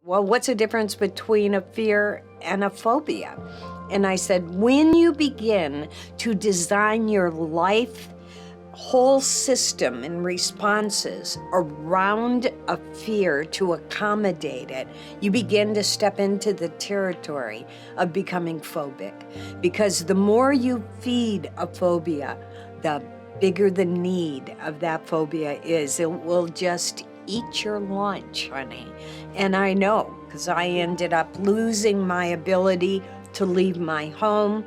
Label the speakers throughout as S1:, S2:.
S1: well, what's the difference between a fear and a phobia? And I said, when you begin to design your life whole system and responses around a fear to accommodate it, you begin to step into the territory of becoming phobic. Because the more you feed a phobia, the bigger the need of that phobia is. It will just eat your lunch, honey. And I know, because I ended up losing my ability to leave my home.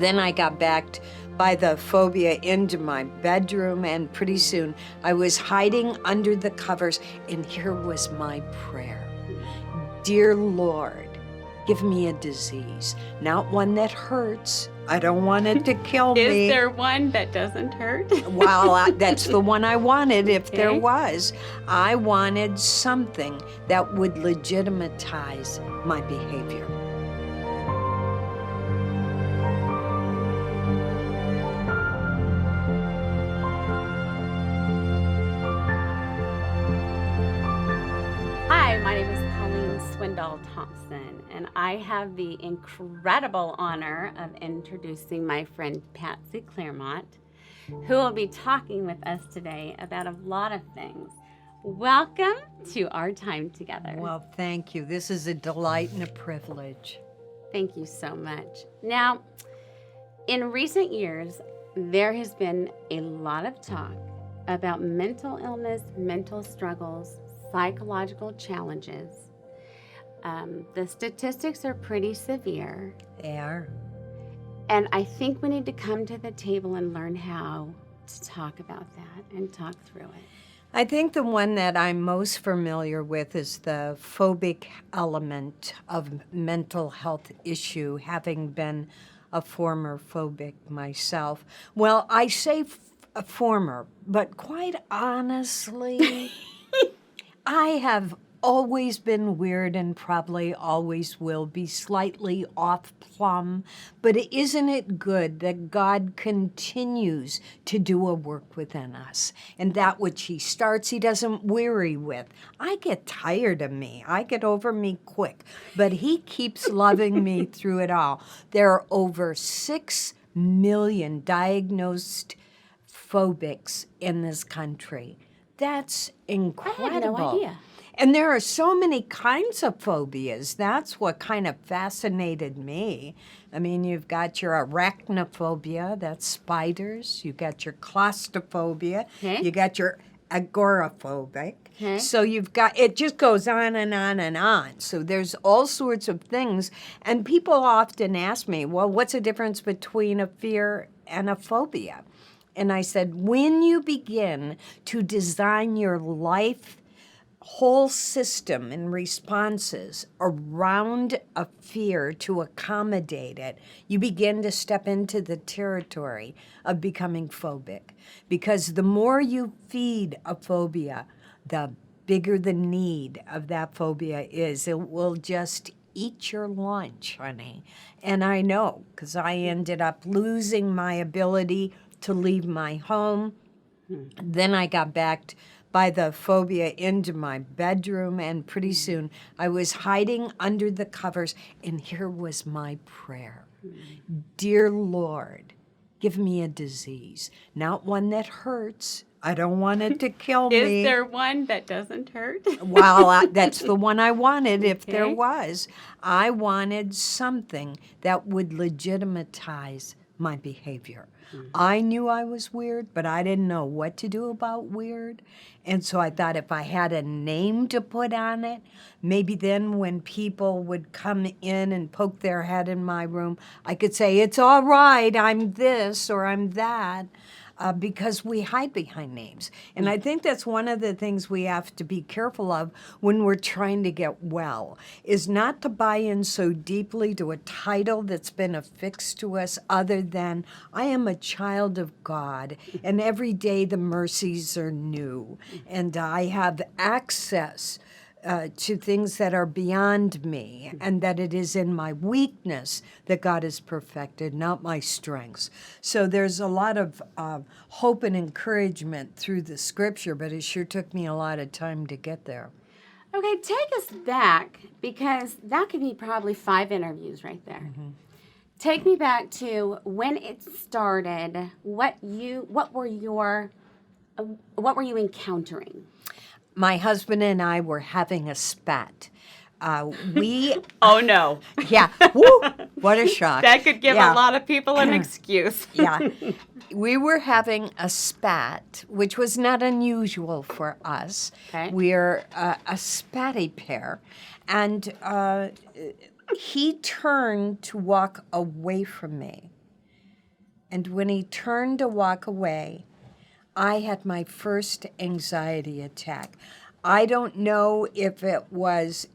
S1: Then I got backed by the phobia into my bedroom, and pretty soon I was hiding under the covers, and here was my prayer. Dear Lord, give me a disease, not one that hurts. I don't want it to kill me.
S2: Is there one that doesn't hurt?
S1: Well, that's the one I wanted, if there was. I wanted something that would legitimatize my behavior.
S2: Hi, my name is Colleen Swindoll-Thompson, and I have the incredible honor of introducing my friend Patsy Clairmont, who will be talking with us today about a lot of things. Welcome to our time together.
S1: Well, thank you. This is a delight and a privilege.
S2: Thank you so much. Now, in recent years, there has been a lot of talk about mental illness, mental struggles, psychological challenges. The statistics are pretty severe.
S1: They are.
S2: And I think we need to come to the table and learn how to talk about that and talk through it.
S1: I think the one that I'm most familiar with is the phobic element of mental health issue, having been a former phobic myself. Well, I say a former, but quite honestly, I have always been weird and probably always will be slightly off plumb, but isn't it good that God continues to do a work within us? And that which he starts, he doesn't weary with. I get tired of me. I get over me quick, but he keeps loving me through it all. There are over 6 million diagnosed phobics in this country. That's incredible.
S2: I had no idea.
S1: And there are so many kinds of phobias. That's what kind of fascinated me. I mean, you've got your arachnophobia, that's spiders. You've got your claustrophobia.
S2: Okay.
S1: You got your agoraphobic.
S2: Okay.
S1: So you've got, it just goes on and on and on. So there's all sorts of things. And people often ask me, well, what's the difference between a fear and a phobia? And I said, when you begin to design your life whole system and responses around a fear to accommodate it, you begin to step into the territory of becoming phobic. Because the more you feed a phobia, the bigger the need of that phobia is. It will just eat your lunch, honey. And I know, because I ended up losing my ability to leave my home. Then I got backed by the phobia into my bedroom, and pretty soon I was hiding under the covers, and here was my prayer. Dear Lord, give me a disease, not one that hurts. I don't want it to kill me.
S2: Is there one that doesn't hurt?
S1: Well, that's the one I wanted, if there
S2: Okay.
S1: was. I wanted something that would legitimatize my behavior. I knew I was weird, but I didn't know what to do about weird. And so I thought if I had a name to put on it, maybe then when people would come in and poke their head in my room, I could say, it's all right, I'm this or I'm that. Because we hide behind names. And I think that's one of the things we have to be careful of when we're trying to get well, is not to buy in so deeply to a title that's been affixed to us other than, I am a child of God, and every day the mercies are new, and I have access to things that are beyond me, and that it is in my weakness that God is perfected, not my strengths. So there's a lot of hope and encouragement through the scripture, but it sure took me a lot of time to get there.
S2: Okay, take us back, because that could be probably 5 interviews right there. Take me back to when it started. What were you encountering?
S1: My husband and I were having a spat. We,
S2: Oh no,
S1: yeah, woo, what a shock.
S2: that could give
S1: Yeah.
S2: a lot of people an excuse.
S1: Yeah. We were having a spat, which was not unusual for us.
S2: Okay.
S1: We're a spatty pair. And he turned to walk away from me. And when he turned to walk away, I had my first anxiety attack. I don't know if it was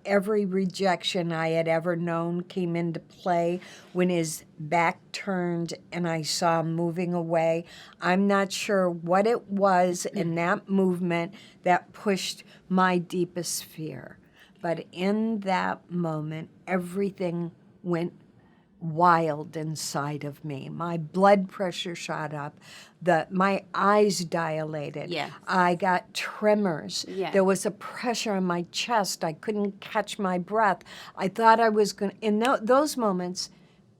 S1: every rejection I had ever known came into play when his back turned and I saw him moving away. I'm not sure what it was in that movement that pushed my deepest fear. But in that moment, everything went wild inside of me. My blood pressure shot up. My eyes dilated.
S2: Yes.
S1: I got tremors.
S2: Yes.
S1: There was a pressure on my chest. I couldn't catch my breath. I thought I was going to, in those moments,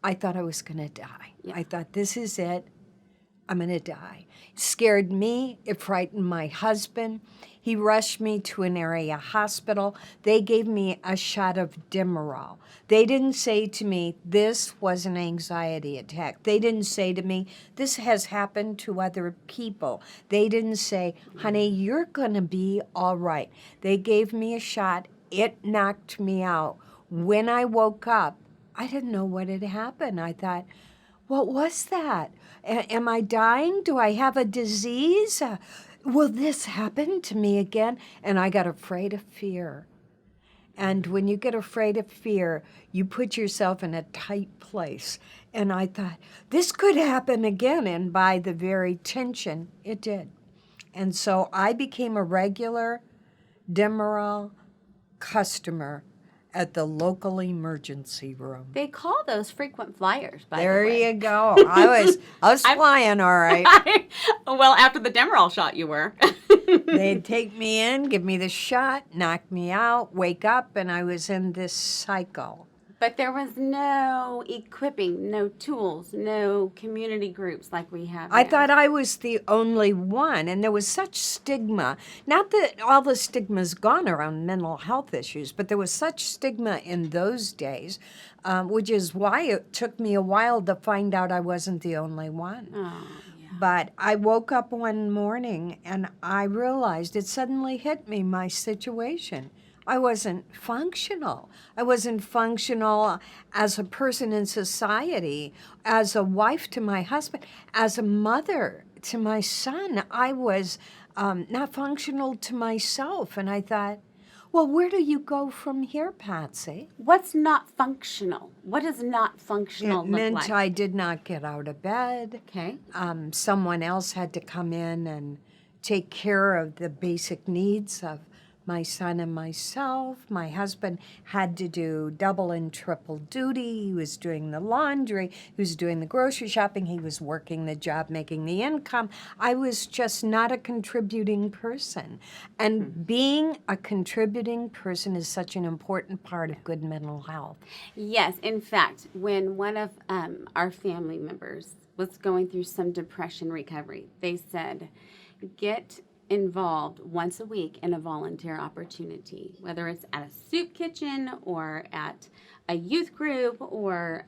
S1: I thought I was going to die.
S2: Yeah.
S1: I thought, this is it. I'm going to die. It scared me. It frightened my husband. He rushed me to an area hospital. They gave me a shot of Demerol. They didn't say to me, this was an anxiety attack. They didn't say to me, this has happened to other people. They didn't say, honey, you're going to be all right. They gave me a shot. It knocked me out. When I woke up, I didn't know what had happened. I thought, what was that? Am I dying? Do I have a disease? Will this happen to me again? And I got afraid of fear. And when you get afraid of fear, you put yourself in a tight place. And I thought, this could happen again. And by the very tension, it did. And so I became a regular Demerol customer at the local emergency room.
S2: They call those frequent flyers, by the
S1: There
S2: way.
S1: you go. I was flying all right.
S2: Well, after the Demerol shot, you were.
S1: They'd take me in, give me the shot, knock me out, wake up, and I was in this cycle.
S2: But there was no equipping, no tools, no community groups like we have
S1: I
S2: now.
S1: thought I was the only one, and there was such stigma. Not that all the stigma's gone around mental health issues, but there was such stigma in those days, which is why it took me a while to find out I wasn't the only one.
S2: Oh, yeah.
S1: But I woke up one morning and I realized it suddenly hit me, my situation. I wasn't functional. I wasn't functional as a person in society, as a wife to my husband, as a mother to my son. I was not functional to myself. And I thought, well, where do you go from here, Patsy?
S2: What's not functional? What does not functional
S1: It
S2: look
S1: meant
S2: like?
S1: I did not get out of bed.
S2: Okay.
S1: Someone else had to come in and take care of the basic needs of my son and myself. My husband had to do double and triple duty. He was doing the laundry. He was doing the grocery shopping. He was working the job, making the income. I was just not a contributing person. And being a contributing person is such an important part of good mental health.
S2: Yes. In fact, when one of our family members was going through some depression recovery, they said, get involved once a week in a volunteer opportunity, whether it's at a soup kitchen or at a youth group or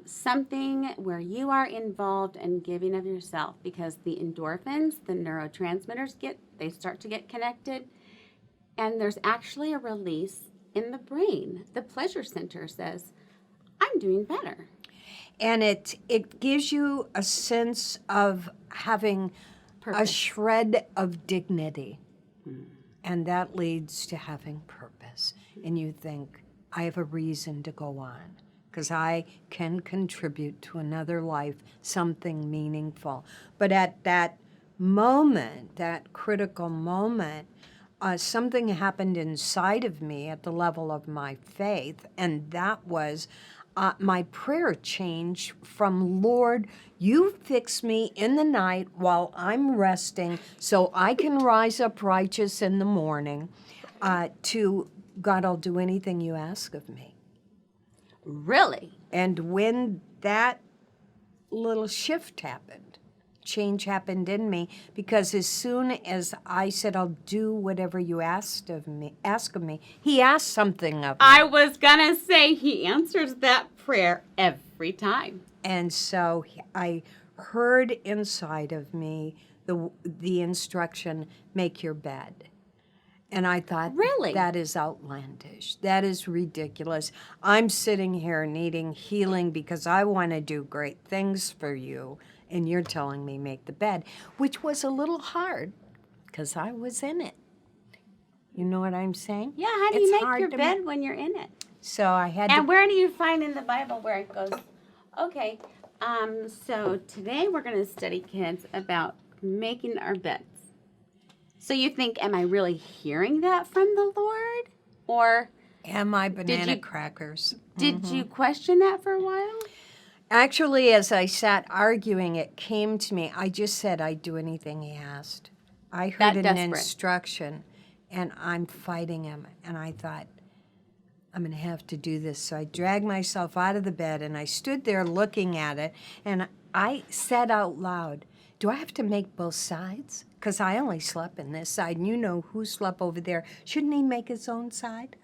S2: something where you are involved in giving of yourself, because the endorphins, the neurotransmitters they start to get connected, and there's actually a release in the brain. The pleasure center says, I'm doing better.
S1: And it gives you a sense of having a
S2: Purpose.
S1: shred of dignity. And that leads to having purpose. And you think, I have a reason to go on because I can contribute to another life, something meaningful. But at that moment, that critical moment, something happened inside of me at the level of my faith, and that was my prayer changed from, Lord, you fix me in the night while I'm resting so I can rise up righteous in the morning. to God, I'll do anything you ask of me.
S2: Really?
S1: And when that little shift happened, change happened in me, because as soon as I said, I'll do whatever you ask of me, he asked something of me.
S2: I was going to say he answers that prayer every time.
S1: And so I heard inside of me the instruction, make your bed. And I thought,
S2: Really?
S1: that is outlandish. That is ridiculous. I'm sitting here needing healing because I want to do great things for you, and you're telling me make the bed, which was a little hard because I was in it. You know what I'm saying?
S2: Yeah, how do you make your bed when you're in it?
S1: So I had
S2: And where do you find in the Bible where it goes, okay, so today we're going to study, kids, about making our beds. So you think, am I really hearing that from the Lord? Or
S1: am I banana crackers?
S2: Did you question that for a while?
S1: Actually, as I sat arguing, it came to me. I just said I'd do anything he asked. I heard an instruction, and I'm fighting him. And I thought, I'm going to have to do this. So I dragged myself out of the bed, and I stood there looking at it. And I said out loud, do I have to make both sides? Because I only slept in this side, and you know who slept over there. Shouldn't he make his own side?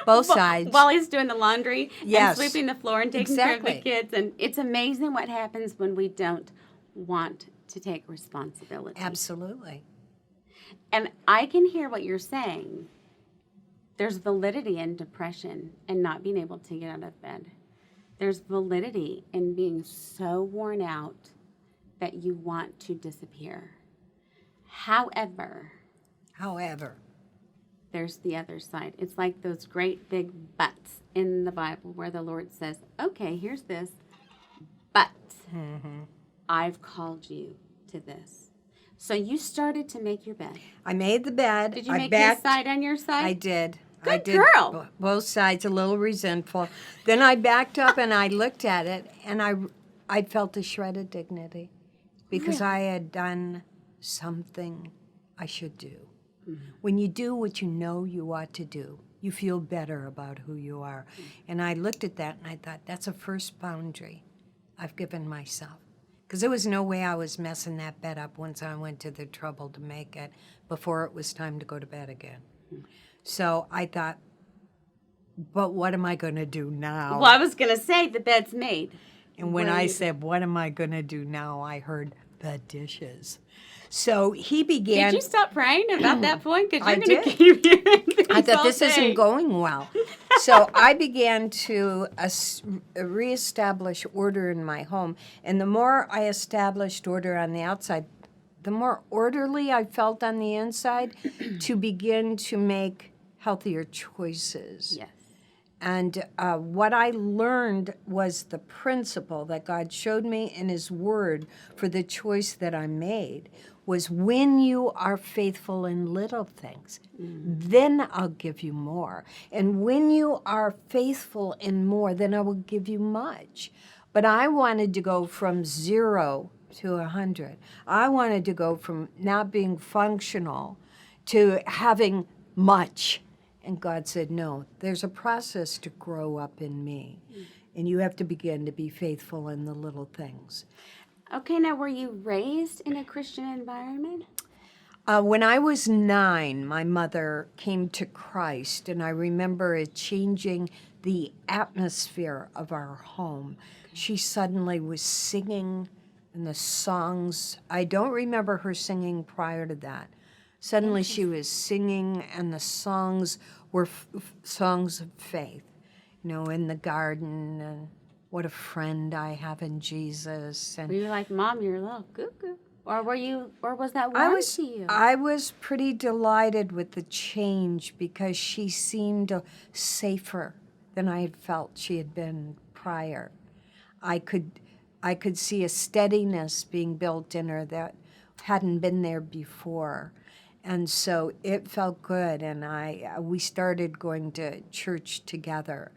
S1: Both sides.
S2: While he's doing the laundry
S1: yes.
S2: and sweeping the floor and taking care of the kids. And it's amazing what happens when we don't want to take responsibility.
S1: Absolutely.
S2: And I can hear what you're saying. There's validity in depression and not being able to get out of bed. There's validity in being so worn out that you want to disappear. However, there's the other side. It's like those great big buts in the Bible where the Lord says, okay, here's this, but I've called you to this. So you started to make your bed.
S1: I made the bed.
S2: Did you make his side on your side?
S1: I did.
S2: Good girl.
S1: Both sides, a little resentful. Then I backed up and I looked at it, and I felt a shred of dignity because I had done something I should do. Mm-hmm. When you do what you know you ought to do, you feel better about who you are. Mm-hmm. And I looked at that and I thought, that's a first boundary I've given myself. Because there was no way I was messing that bed up once I went to the trouble to make it before it was time to go to bed again. Mm-hmm. So I thought, but what am I going to do now?
S2: Well, I was going to say the bed's made.
S1: And when I said, what am I going to do now, I heard the dishes. So he began.
S2: Did you stop praying about that point? Because you're going to
S1: keep
S2: hearing things
S1: I thought this
S2: day.
S1: Isn't going well. So I began to reestablish order in my home. And the more I established order on the outside, the more orderly I felt on the inside to begin to make healthier choices.
S2: Yes.
S1: And what I learned was the principle that God showed me in His Word for the choice that I made was when you are faithful in little things, then I'll give you more. And when you are faithful in more, then I will give you much. But I wanted to go from 0 to 100. I wanted to go from not being functional to having much. And God said, no, there's a process to grow up in me. And you have to begin to be faithful in the little things.
S2: Okay, now were you raised in a Christian environment?
S1: When I was 9, my mother came to Christ, and I remember it changing the atmosphere of our home. She suddenly was singing, and the songs, I don't remember her singing prior to that. Suddenly she was singing, and the songs were songs of faith, in the garden, and what a friend I have in Jesus. And
S2: were you like, Mom, you're a little cuckoo? Or was that warm to you?
S1: I was pretty delighted with the change because she seemed safer than I had felt she had been prior. I could see a steadiness being built in her that hadn't been there before. And so it felt good, and we started going to church together,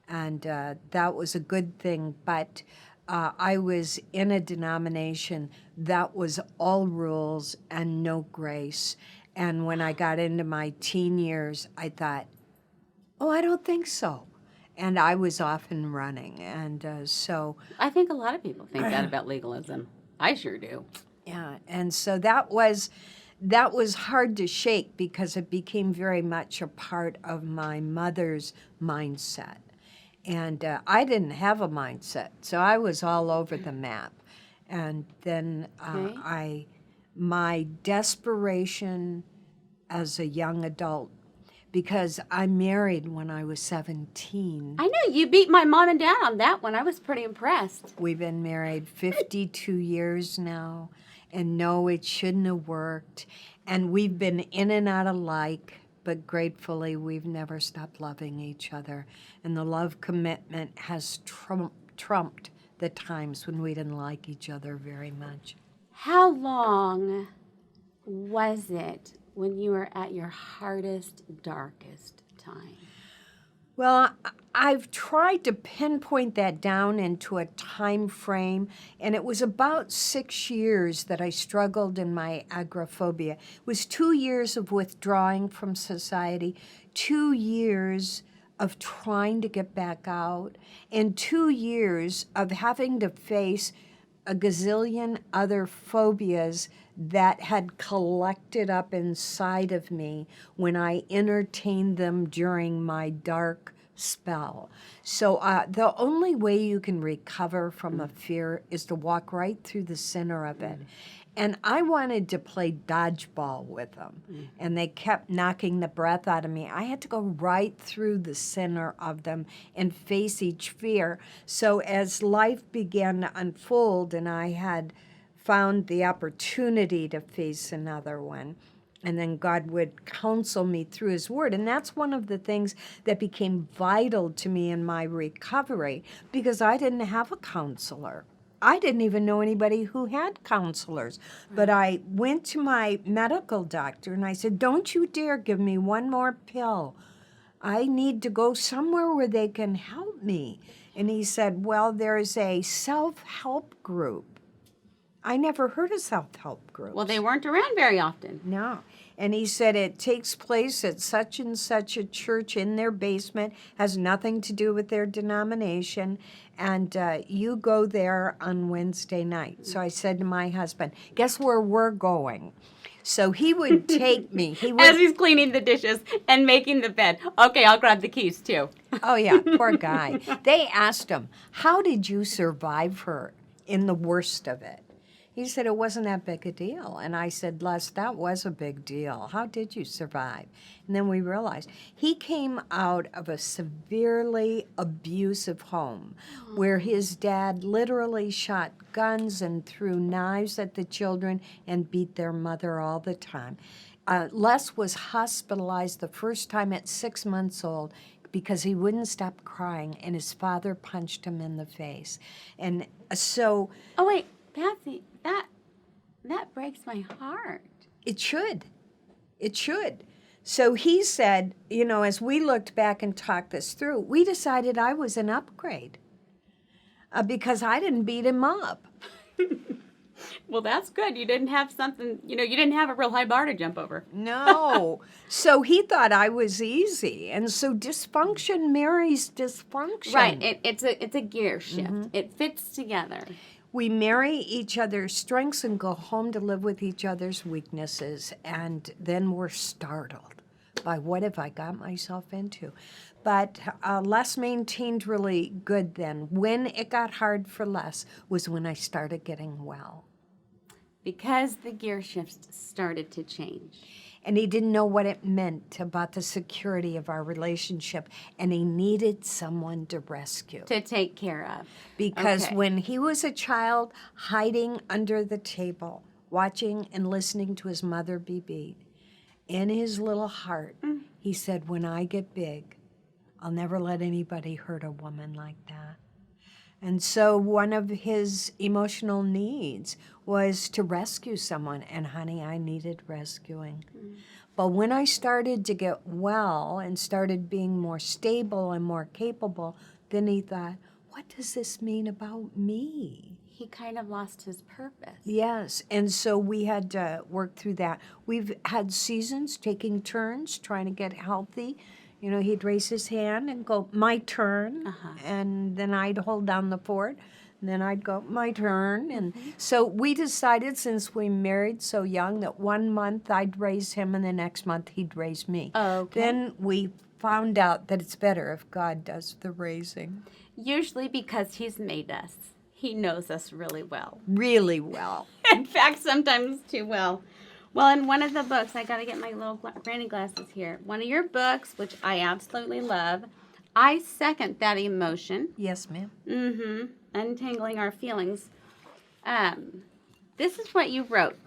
S1: and that was a good thing. But I was in a denomination that was all rules and no grace, And when I got into my teen years, I thought, oh, I don't think so. And I was off and running. And so,
S2: I think a lot of people think that about legalism. I sure do.
S1: yeah. And so that was hard to shake because it became very much a part of my mother's mindset. And I didn't have a mindset, so I was all over the map. And then
S2: Okay.
S1: my desperation as a young adult, because I married when I was 17.
S2: I know you beat my mom and dad on that one. I was pretty impressed.
S1: We've been married 52 years now, and no, it shouldn't have worked. And we've been in and out alike, but gratefully we've never stopped loving each other. And the love commitment has trumped the times when we didn't like each other very much.
S2: How long was it when you were at your hardest, darkest time?
S1: Well, I've tried to pinpoint that down into a time frame, and it was about 6 years that I struggled in my agoraphobia. It was 2 years of withdrawing from society, 2 years of trying to get back out, and 2 years of having to face a gazillion other phobias that had collected up inside of me when I entertained them during my dark spell. So the only way you can recover from a fear is to walk right through the center of it. And I wanted to play dodgeball with them, and they kept knocking the breath out of me. I had to go right through the center of them and face each fear. So as life began to unfold and I had found the opportunity to face another one, and then God would counsel me through his word. And that's one of the things that became vital to me in my recovery, because I didn't have a counselor. I didn't even know anybody who had counselors. But I went to my medical doctor and I said, don't you dare give me one more pill. I need to go somewhere where they can help me. And he said, well, there's a self-help group. I never heard of self-help groups.
S2: Well, they weren't around very often.
S1: No. And he said it takes place at such and such a church in their basement, has nothing to do with their denomination, and you go there on Wednesday night. So I said to my husband, guess where we're going? So he would take me.
S2: As he's cleaning the dishes and making the bed. Okay, I'll grab the keys too.
S1: Oh, yeah, poor guy. They asked him, how did you survive her in the worst of it? He said it wasn't that big a deal. And I said, Les, that was a big deal. How did you survive? And then we realized he came out of a severely abusive home where his dad literally shot guns and threw knives at the children and beat their mother all the time. Les was hospitalized the first time at 6 months old because he wouldn't stop crying, and his father punched him in the face. And so...
S2: Oh, wait, Patsy, that breaks my heart.
S1: It should. It should. So he said, you know, as we looked back and talked this through, we decided I was an upgrade because I didn't beat him up.
S2: Well, that's good. You didn't have something, you didn't have a real high bar to jump over.
S1: No. So he thought I was easy. And so dysfunction marries dysfunction.
S2: Right. It's a gear shift. Mm-hmm. It fits together.
S1: We marry each other's strengths and go home to live with each other's weaknesses, and then we're startled by what have I got myself into. But Les maintained really good then. When it got hard for Les was when I started getting well.
S2: Because the gear shifts started to change.
S1: And he didn't know what it meant about the security of our relationship, and he needed someone to rescue.
S2: To take care of.
S1: Because when he was a child, hiding under the table, watching and listening to his mother be beat, in his little heart, he said, when I get big, I'll never let anybody hurt a woman like that. And so one of his emotional needs was to rescue someone. And honey, I needed rescuing. But when I started to get well and started being more stable and more capable, then he thought, what does this mean about me?
S2: he kind of lost his purpose.
S1: Yes, and so we had to work through that. We've had seasons taking turns trying to get healthy. You know, he'd raise his hand and go, my turn, and then I'd hold down the fort, and then I'd go, my turn. And so we decided, since we married so young, that 1 month I'd raise him and the next month he'd raise me.
S2: Okay.
S1: Then we found out that it's better if God does the raising.
S2: Usually because he's made us. He knows us really well.
S1: Really well.
S2: In fact, sometimes too well. Well, in one of the books, I got to get my little granny glasses here. One of your books, which I absolutely love, I second that emotion.
S1: Yes, ma'am.
S2: Untangling Our Feelings. This is what you wrote.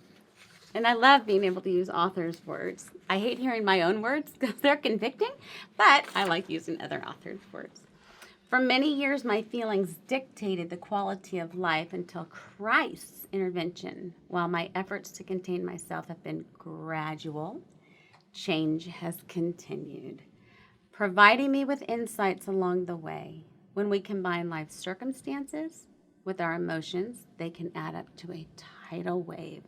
S2: And I love being able to use authors' words. I hate hearing my own words because they're convicting, but I like using other authors' words. For many years, my feelings dictated the quality of life until Christ's intervention. While my efforts to contain myself have been gradual, change has continued, providing me with insights along the way. When we combine life's circumstances with our emotions, they can add up to a tidal wave,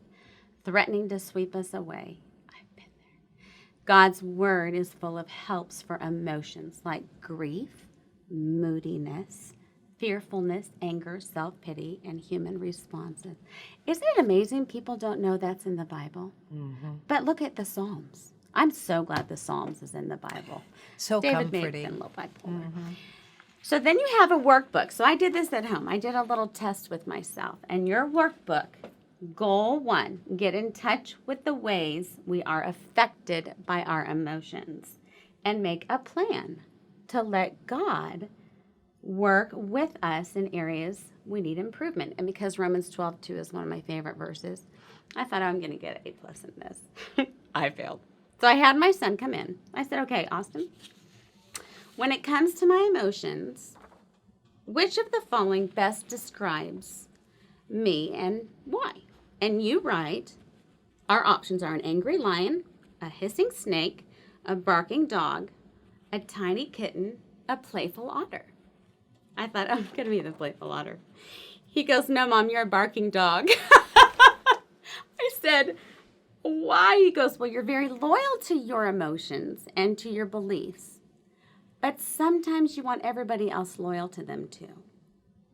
S2: threatening to sweep us away. I've been there. God's word is full of helps for emotions like grief, moodiness, fearfulness, anger, self-pity, and human responses. Isn't it amazing people don't know that's in the Bible? But look at the Psalms. I'm so glad the Psalms is in the Bible.
S1: So
S2: David may have
S1: comforting.
S2: been a little bipolar. So then you have a workbook. So I did this at home. I did a little test with myself. And your workbook, goal 1, get in touch with the ways we are affected by our emotions and make a plan to let God work with us in areas we need improvement. And because Romans 12:2 is one of my favorite verses, I thought, I'm going to get an A+ in this. I failed. So I had my son come in. I said, okay, Austin, when it comes to my emotions, which of the following best describes me and why? And you write, our options are an angry lion, a hissing snake, a barking dog, a tiny kitten, a playful otter. I thought, I'm going to be the playful otter. He goes, no, Mom, you're a barking dog. I said, why? He goes, well, you're very loyal to your emotions and to your beliefs. But sometimes you want everybody else loyal to them too.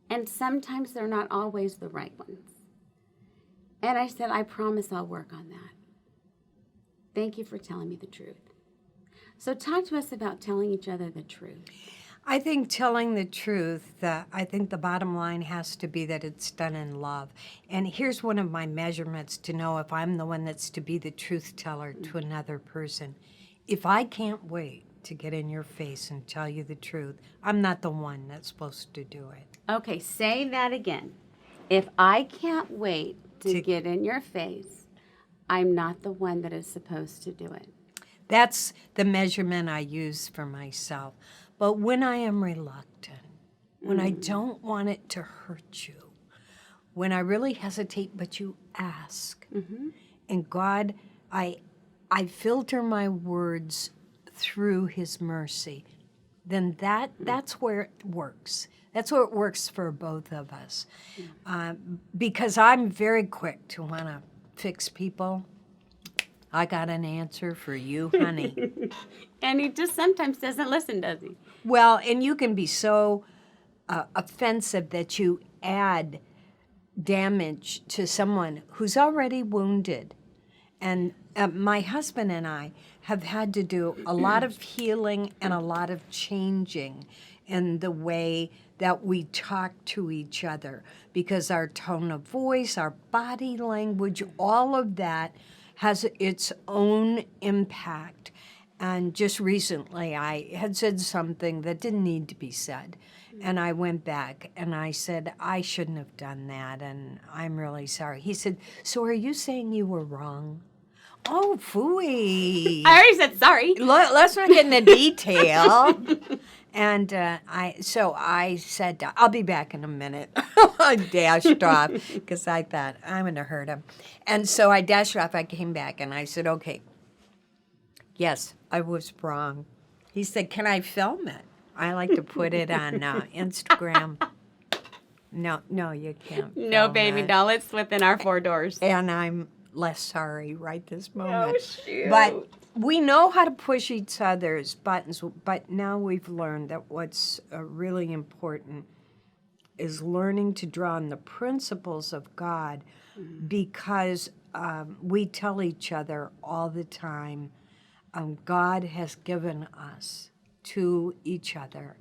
S2: And sometimes they're not always the right ones. And I said, I promise I'll work on that. Thank you for telling me the truth. So talk to us about telling each other the truth.
S1: I think telling the truth, I think the bottom line has to be that it's done in love. And here's one of my measurements to know if I'm the one that's to be the truth teller to another person. If I can't wait to get in your face and tell you the truth, I'm not the one that's supposed to do it.
S2: Okay, say that again. If I can't wait to get in your face, I'm not the one that is supposed to do it.
S1: That's the measurement I use for myself. But when I am reluctant, when I don't want it to hurt you, when I really hesitate but you ask, and God, I filter my words through His mercy, then that's where it works. That's where it works for both of us. Because I'm very quick to want to fix people. I got an answer for you, honey.
S2: And he just sometimes doesn't listen, does he?
S1: Well, and you can be so offensive that you add damage to someone who's already wounded. And my husband and I have had to do a lot of healing and a lot of changing in the way that we talk to each other, because our tone of voice, our body language, all of that has its own impact. And just recently, I had said something that didn't need to be said. And I went back and I said, I shouldn't have done that, and I'm really sorry. He said, so are you saying you were wrong? Oh, phooey.
S2: I already said sorry.
S1: Let's not get into detail. And I said, I'll be back in a minute. I dashed off because I thought, I'm going to hurt him. And so I dashed off. I came back and I said, okay, yes, I was wrong. He said, can I film it? I like to put it on Instagram. No, you can't.
S2: No,
S1: film
S2: baby
S1: it.
S2: doll. It's within our four doors.
S1: And I'm less sorry right this moment.
S2: Oh, shoot.
S1: But we know how to push each other's buttons, but now we've learned that what's really important is learning to draw on the principles of God, because we tell each other all the time, God has given us to each other,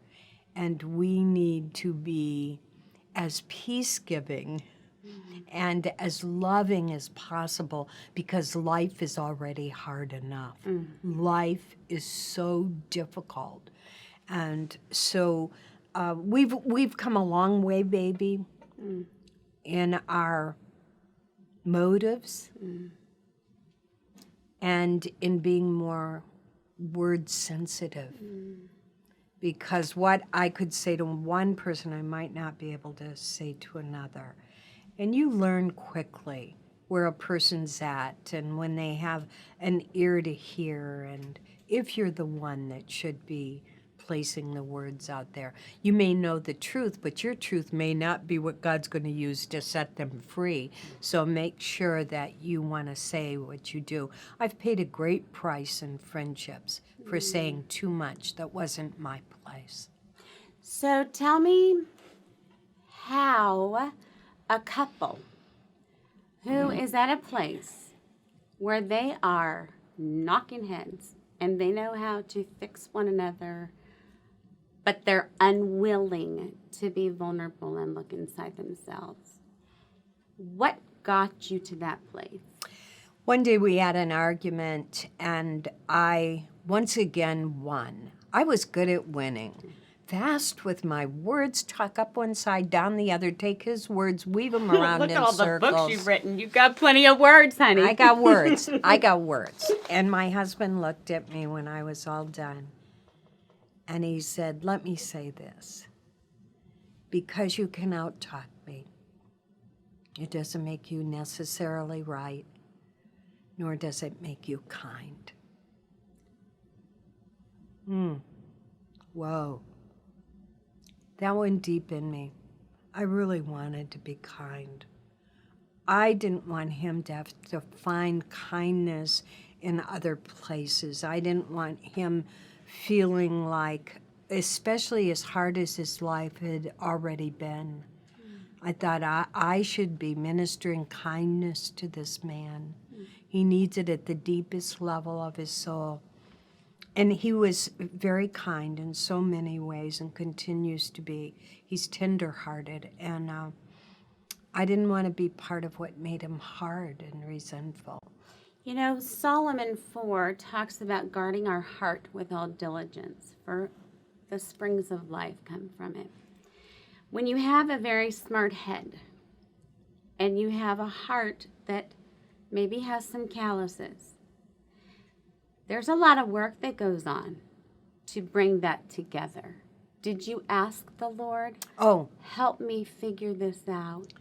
S1: and we need to be as peace-giving and as loving as possible, because life is already hard enough. Life is so difficult. And so we've come a long way, baby, in our motives and in being more word sensitive. Because what I could say to one person, I might not be able to say to another. And you learn quickly where a person's at and when they have an ear to hear, and if you're the one that should be placing the words out there. You may know the truth, but your truth may not be what God's going to use to set them free. So make sure that you want to say what you do. I've paid a great price in friendships for saying too much that wasn't my place.
S2: So tell me how a couple who is at a place where they are knocking heads and they know how to fix one another, but they're unwilling to be vulnerable and look inside themselves. What got you to that place?
S1: One day we had an argument, and I once again won. I was good at winning. Fast with my words, tuck up one side, down the other, take his words, weave them around
S2: Look
S1: in
S2: at all
S1: circles.
S2: the books you've written. You've got plenty of words, honey.
S1: I got words. I got words. And my husband looked at me when I was all done, and he said, "Let me say this. Because you can out-talk me, it doesn't make you necessarily right, nor does it make you kind." Whoa. That went deep in me. I really wanted to be kind. I didn't want him to have to find kindness in other places. I didn't want him feeling like, especially as hard as his life had already been, I thought I should be ministering kindness to this man. He needs it at the deepest level of his soul. And he was very kind in so many ways and continues to be. He's tender-hearted, and I didn't want to be part of what made him hard and resentful.
S2: You know, Solomon 4 talks about guarding our heart with all diligence, for the springs of life come from it. When you have a very smart head and you have a heart that maybe has some calluses, there's a lot of work that goes on to bring that together. Did you ask the Lord, help me figure this out?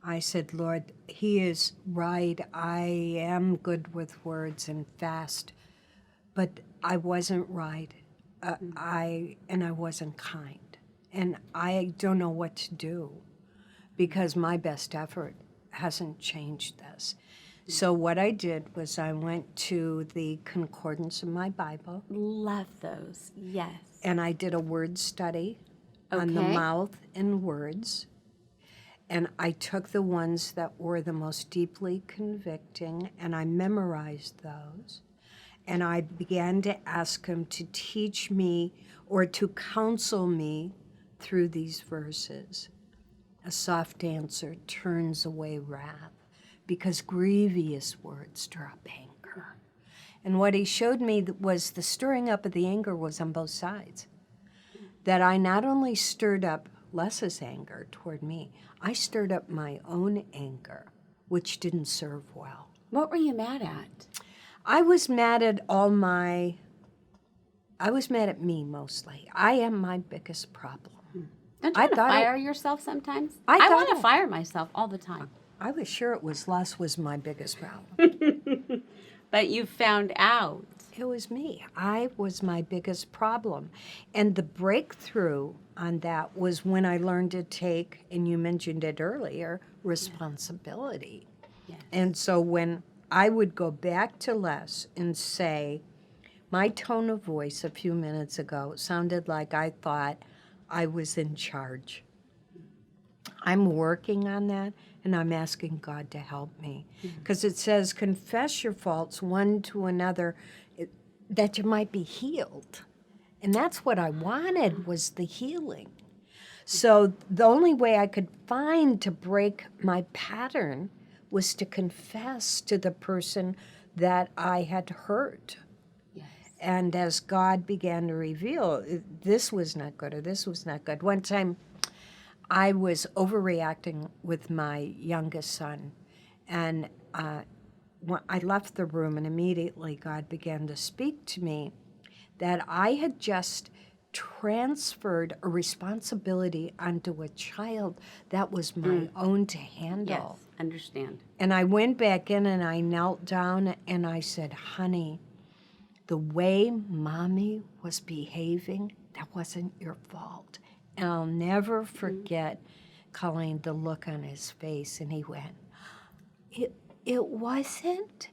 S1: I said, "Lord, he is right. I am good with words and fast, but I wasn't right. I wasn't kind. And I don't know what to do, because my best effort hasn't changed this." So what I did was I went to the concordance of my Bible.
S2: Love those, yes.
S1: And I did a word study on the mouth and words. And I took the ones that were the most deeply convicting, and I memorized those. And I began to ask him to teach me or to counsel me through these verses. A soft answer turns away wrath, because grievous words stir up anger. And what he showed me was the stirring up of the anger was on both sides. That I not only stirred up Les's anger toward me, I stirred up my own anger, which didn't serve well.
S2: What were you mad at?
S1: I was mad at me mostly. I am my biggest problem.
S2: Don't you want to fire yourself sometimes? I want to fire myself all the time.
S1: I was sure it was Les was my biggest problem.
S2: But you found out.
S1: It was me. I was my biggest problem. And the breakthrough on that was when I learned to take, and you mentioned it earlier, responsibility.
S2: Yes.
S1: And so when I would go back to Les and say, my tone of voice a few minutes ago sounded like I thought I was in charge. I'm working on that, and I'm asking God to help me. Because it says, confess your faults one to another, that you might be healed. And that's what I wanted, was the healing. So the only way I could find to break my pattern was to confess to the person that I had hurt.
S2: Yes.
S1: And as God began to reveal, this was not good or this was not good. One time I was overreacting with my youngest son, and when I left the room, and immediately God began to speak to me that I had just transferred a responsibility onto a child that was my own to handle.
S2: Yes, understand.
S1: And I went back in and I knelt down and I said, honey, the way Mommy was behaving, that wasn't your fault. And I'll never forget, Colleen, the look on his face. And he went, it wasn't?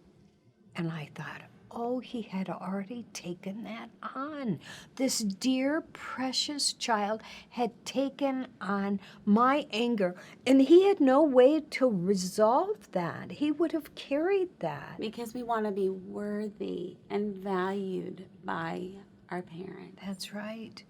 S1: And I thought, oh, he had already taken that on. This dear, precious child had taken on my anger, and he had no way to resolve that. He would have carried that.
S2: Because we want to be worthy and valued by our parents.
S1: That's right.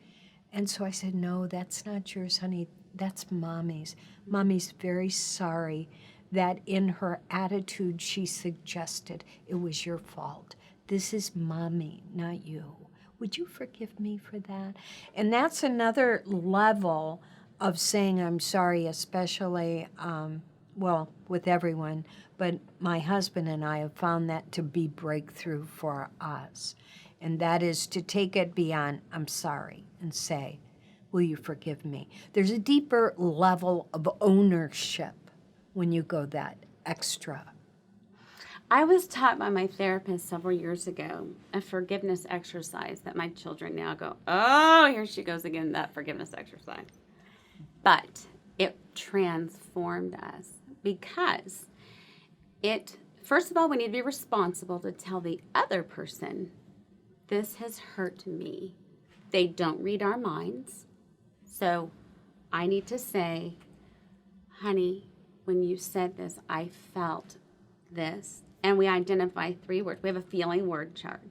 S1: And so I said, no, that's not yours, honey. That's Mommy's. Mommy's very sorry that in her attitude she suggested it was your fault. This is Mommy, not you. Would you forgive me for that? And that's another level of saying I'm sorry, especially, with everyone. But my husband and I have found that to be breakthrough for us. And that is to take it beyond, I'm sorry, and say, will you forgive me? There's a deeper level of ownership when you go that extra.
S2: I was taught by my therapist several years ago a forgiveness exercise that my children now go, oh, here she goes again, that forgiveness exercise. But it transformed us because first of all, we need to be responsible to tell the other person, this has hurt me. They don't read our minds. So I need to say, honey, when you said this, I felt this. And we identify 3 words. We have a feeling word chart.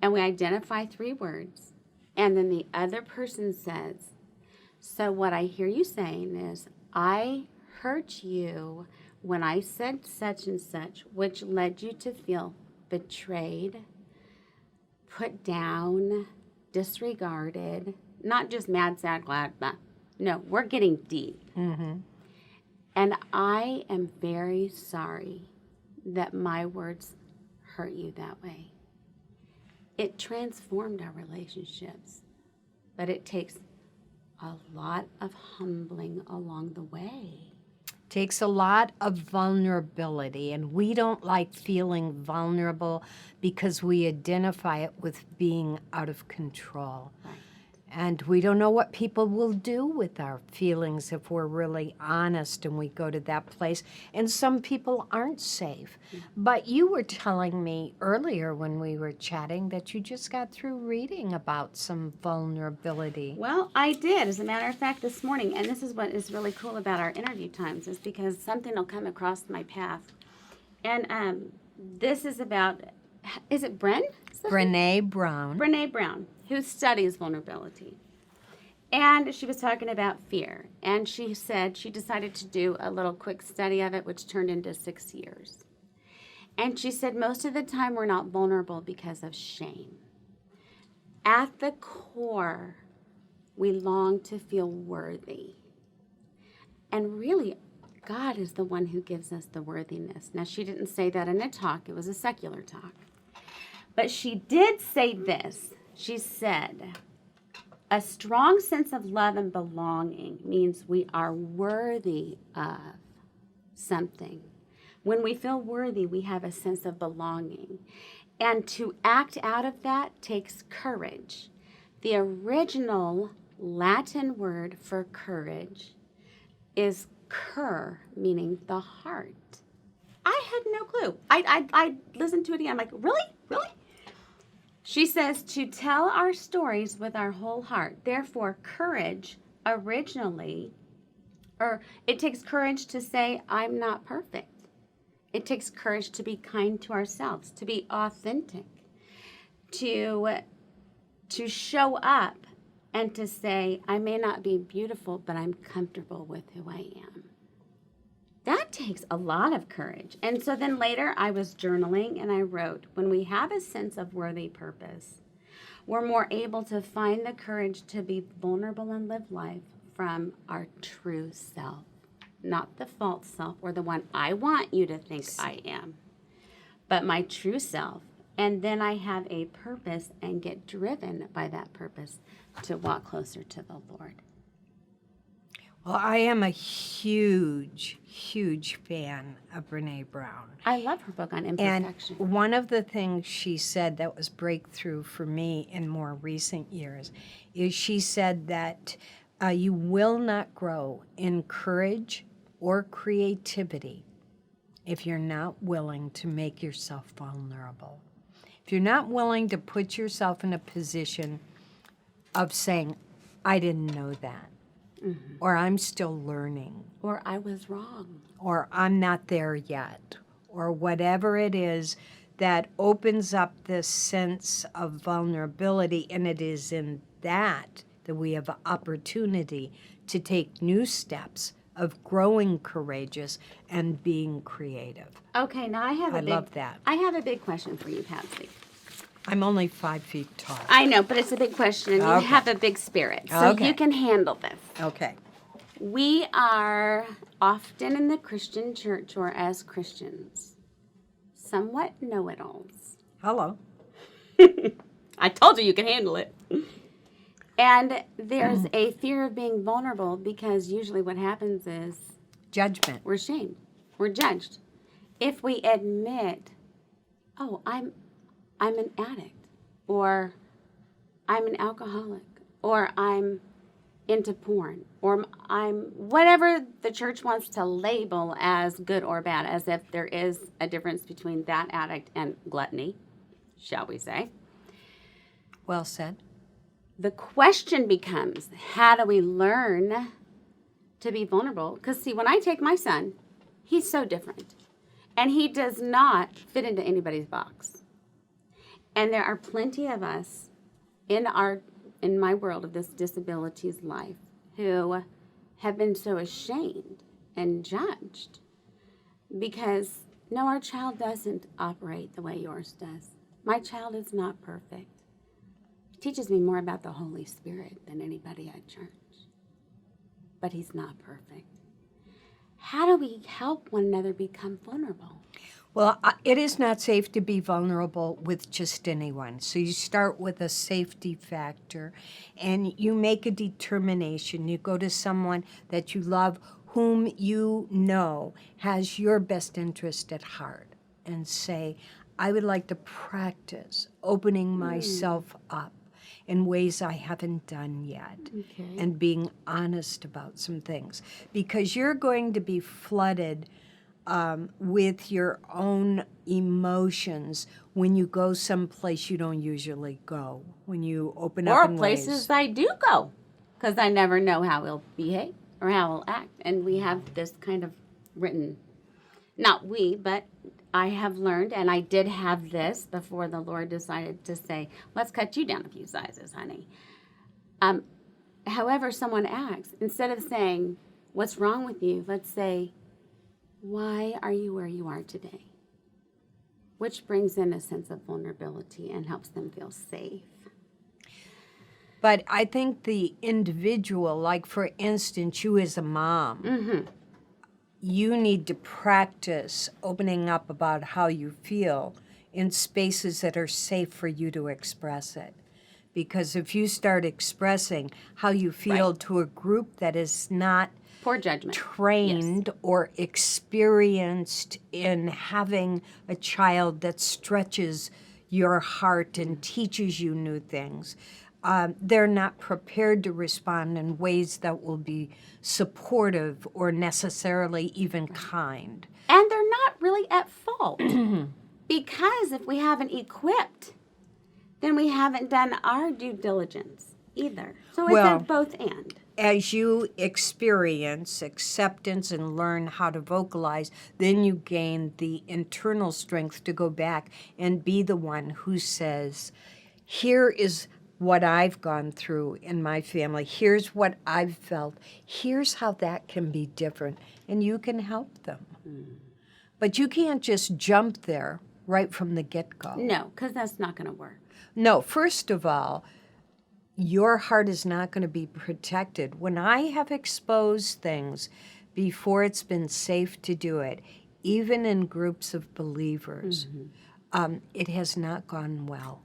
S2: And we identify 3 words. And then the other person says, so what I hear you saying is, I hurt you when I said such and such, which led you to feel betrayed, put down, disregarded, not just mad, sad, glad, blah. No, we're getting deep.
S1: Mm-hmm.
S2: And I am very sorry that my words hurt you that way. It transformed our relationships, but it takes a lot of humbling along the way.
S1: Takes a lot of vulnerability, and we don't like feeling vulnerable because we identify it with being out of control.
S2: Right.
S1: And we don't know what people will do with our feelings if we're really honest and we go to that place. And some people aren't safe. But you were telling me earlier when we were chatting that you just got through reading about some vulnerability.
S2: Well, I did, as a matter of fact, this morning. And this is what is really cool about our interview times, is because something will come across my path. And this is about, is it Bren?
S1: Brene Brown.
S2: Brene Brown, who studies vulnerability. And she was talking about fear. And she said she decided to do a little quick study of it, which turned into 6 years. And she said most of the time we're not vulnerable because of shame. At the core, we long to feel worthy. And really, God is the one who gives us the worthiness. Now, she didn't say that in a talk. It was a secular talk. But she did say this. She said, a strong sense of love and belonging means we are worthy of something. When we feel worthy, we have a sense of belonging. And to act out of that takes courage. The original Latin word for courage is cur, meaning the heart. I had no clue. I listened to it again. I'm like, really? Really? She says to tell our stories with our whole heart. Therefore, courage originally, or it takes courage to say, I'm not perfect. It takes courage to be kind to ourselves, to be authentic, to show up and to say, I may not be beautiful, but I'm comfortable with who I am. That takes a lot of courage. And so then later I was journaling and I wrote, when we have a sense of worthy purpose, we're more able to find the courage to be vulnerable and live life from our true self, not the false self or the one I want you to think I am, but my true self. And then I have a purpose and get driven by that purpose to walk closer to the Lord.
S1: Well, I am a huge fan of Brene Brown.
S2: I love her book on imperfection.
S1: And one of the things she said that was breakthrough for me in more recent years is she said that you will not grow in courage or creativity if you're not willing to make yourself vulnerable. If you're not willing to put yourself in a position of saying, I didn't know that, or I'm still learning,
S2: Or I was wrong.
S1: or I'm not there yet, or whatever it is that opens up this sense of vulnerability, and it is in that we have an opportunity to take new steps of growing courageous and being creative.
S2: Okay, now I
S1: love that.
S2: I have a big question for you, Patsy.
S1: I'm only 5 feet tall.
S2: I know, but it's a big question, and you
S1: Okay.
S2: have a big spirit, so
S1: Okay.
S2: you can handle this.
S1: Okay.
S2: We are often in the Christian church, or as Christians, somewhat know-it-alls.
S1: Hello.
S2: I told you can handle it. And there's a fear of being vulnerable because usually what happens is
S1: Judgment.
S2: we're shamed. We're judged. If we admit, oh, I'm an addict, or I'm an alcoholic, or I'm into porn, or I'm whatever the church wants to label as good or bad, as if there is a difference between that addict and gluttony, shall we say.
S1: Well said.
S2: The question becomes, how do we learn to be vulnerable? Because, see, when I take my son, he's so different. And he does not fit into anybody's box. And there are plenty of us in my world of this disabilities life who have been so ashamed and judged because, no, our child doesn't operate the way yours does. My child is not perfect. Teaches me more about the Holy Spirit than anybody at church. But he's not perfect. How do we help one another become vulnerable?
S1: Well, it is not safe to be vulnerable with just anyone. So you start with a safety factor, and you make a determination. You go to someone that you love, whom you know has your best interest at heart, and say, I would like to practice opening myself up in ways I haven't done yet, and being honest about some things. Because you're going to be flooded with your own emotions when you go someplace you don't usually go, when you open up in
S2: places
S1: ways.
S2: I do go, because I never know how he'll behave or how he'll act. And we have this kind of written, not we, but I have learned, and I did have this before the Lord decided to say, let's cut you down a few sizes, honey. However someone acts, instead of saying, what's wrong with you, let's say, why are you where you are today? Which brings in a sense of vulnerability and helps them feel safe.
S1: But I think the individual, like for instance, you as a mom, you need to practice opening up about how you feel in spaces that are safe for you to express it. Because if you start expressing how you feel to a group that is not
S2: Poor judgment.
S1: trained or experienced in having a child that stretches your heart and teaches you new things, they're not prepared to respond in ways that will be supportive or necessarily even kind.
S2: And they're not really at fault. Because if we haven't equipped, then we haven't done our due diligence either. So it's
S1: Well,
S2: a both and.
S1: As you experience acceptance and learn how to vocalize, then you gain the internal strength to go back and be the one who says, here is what I've gone through in my family. Here's what I've felt. Here's how that can be different. And you can help them. But you can't just jump there right from the get-go.
S2: No, because that's not going to work.
S1: No, first of all, your heart is not going to be protected. When I have exposed things before it's been safe to do it, even in groups of believers, it has not gone well.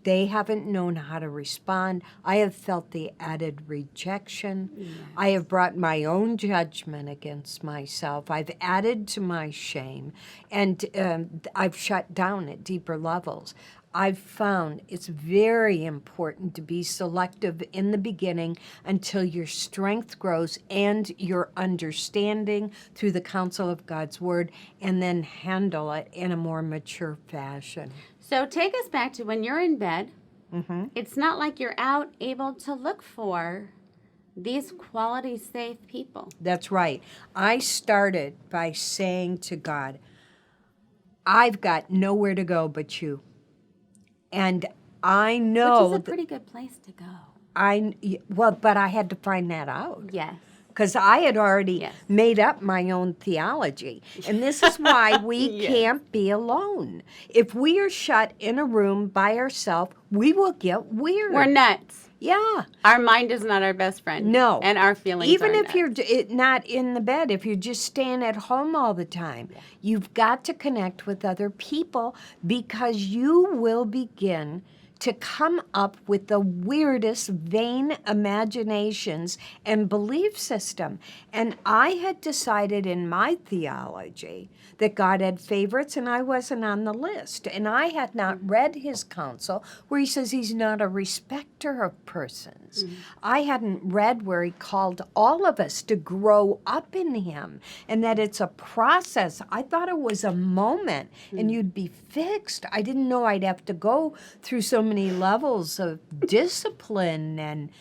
S1: They haven't known how to respond. I have felt the added rejection. Yes. I have brought my own judgment against myself. I've added to my shame, and I've shut down at deeper levels. I've found it's very important to be selective in the beginning until your strength grows and your understanding through the counsel of God's Word, and then handle it in a more mature fashion.
S2: So take us back to when you're in bed. It's not like you're out able to look for these quality, safe people.
S1: That's right. I started by saying to God, I've got nowhere to go but you. And I know...
S2: Which is a pretty good place to go.
S1: But I had to find that out.
S2: Yes.
S1: Because I had already made up my own theology. And this is why we can't be alone. If we are shut in a room by ourselves, we will get weird.
S2: We're nuts.
S1: Yeah.
S2: Our mind is not our best friend.
S1: No.
S2: And our feelings
S1: Even
S2: are
S1: if you're not in the bed, if you're just staying at home all the time, you've got to connect with other people, because you will begin to come up with the weirdest vain imaginations and belief system. And I had decided in my theology that God had favorites and I wasn't on the list. And I had not read his counsel where he says he's not a respecter of persons. I hadn't read where he called all of us to grow up in him and that it's a process. I thought it was a moment and you'd be fixed. I didn't know I'd have to go through so many levels of discipline and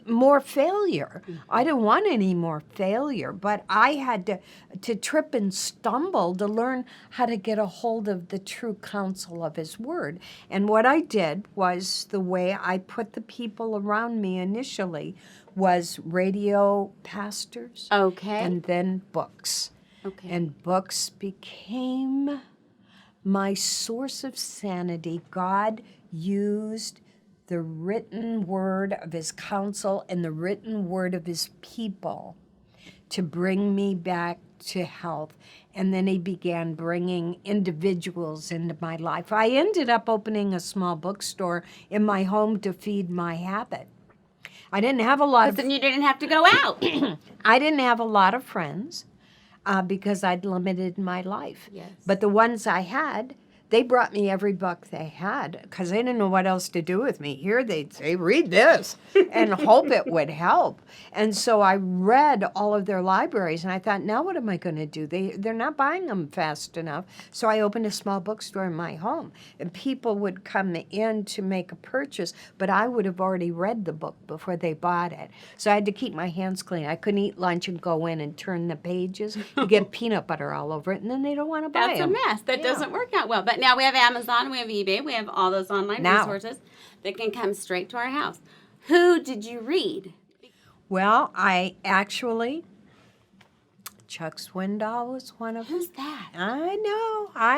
S1: more failure. I didn't want any more failure, but I had to trip and stumble to learn how to get a hold of the true counsel of his word. And what I did was, the way I put the people around me initially was radio pastors.
S2: Okay.
S1: And then books.
S2: Okay.
S1: And books became my source of sanity. God used the written word of his counsel and the written word of his people to bring me back to health. And then he began bringing individuals into my life. I ended up opening a small bookstore in my home to feed my habit. I didn't have a lot of...
S2: Then you didn't have to go out.
S1: I didn't have a lot of friends because I'd limited my life.
S2: Yes.
S1: But the ones I had, they brought me every book they had because they didn't know what else to do with me. Here they'd say, read this, and hope it would help. And so I read all of their libraries, and I thought, now what am I going to do? They're not buying them fast enough. So I opened a small bookstore in my home, and people would come in to make a purchase, but I would have already read the book before they bought it. So I had to keep my hands clean. I couldn't eat lunch and go in and turn the pages. You get peanut butter all over it, and then they don't want to buy
S2: That's
S1: them.
S2: a mess. That doesn't work out well. But now we have Amazon, we have eBay, we have all those online resources that can come straight to our house. Who did you read?
S1: Well, I actually, Chuck Swindoll was one of them.
S2: Who's that?
S1: I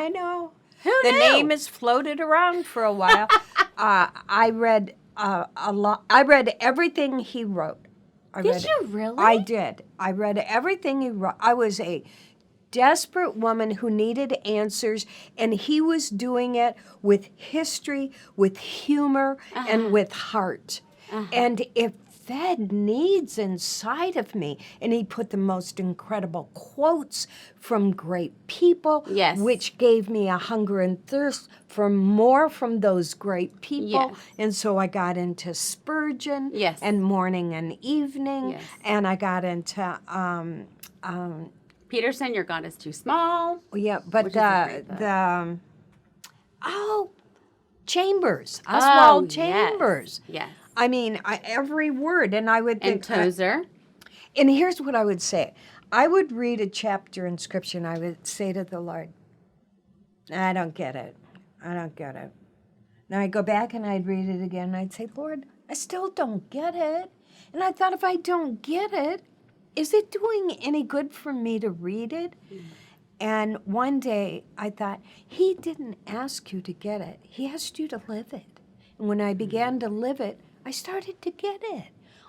S1: know.
S2: Who
S1: The
S2: knew?
S1: name has floated around for a while. I read a lot. I read everything he wrote.
S2: Did you really?
S1: I did. I read everything he wrote. I was a desperate woman who needed answers, and he was doing it with history, with humor, and with heart. And it fed needs inside of me. And he put the most incredible quotes from great people,
S2: Yes.
S1: which gave me a hunger and thirst for more from those great people.
S2: Yes.
S1: And so I got into Spurgeon
S2: Yes.
S1: and Morning and Evening.
S2: Yes.
S1: And I got into,
S2: Peterson, Your God is Too Small.
S1: yeah, but
S2: Which is a great book.
S1: Chambers, Oswald
S2: Oh, yes.
S1: Chambers.
S2: Yes.
S1: I mean, every word, and I would
S2: And
S1: think,
S2: Tozer.
S1: and here's what I would say. I would read a chapter in Scripture, and I would say to the Lord, I don't get it. I don't get it. Now I'd go back and I'd read it again, and I'd say, Lord, I still don't get it. And I thought, if I don't get it, is it doing any good for me to read it? And one day I thought, he didn't ask you to get it. He asked you to live it. And when I began to live it, I started to get it.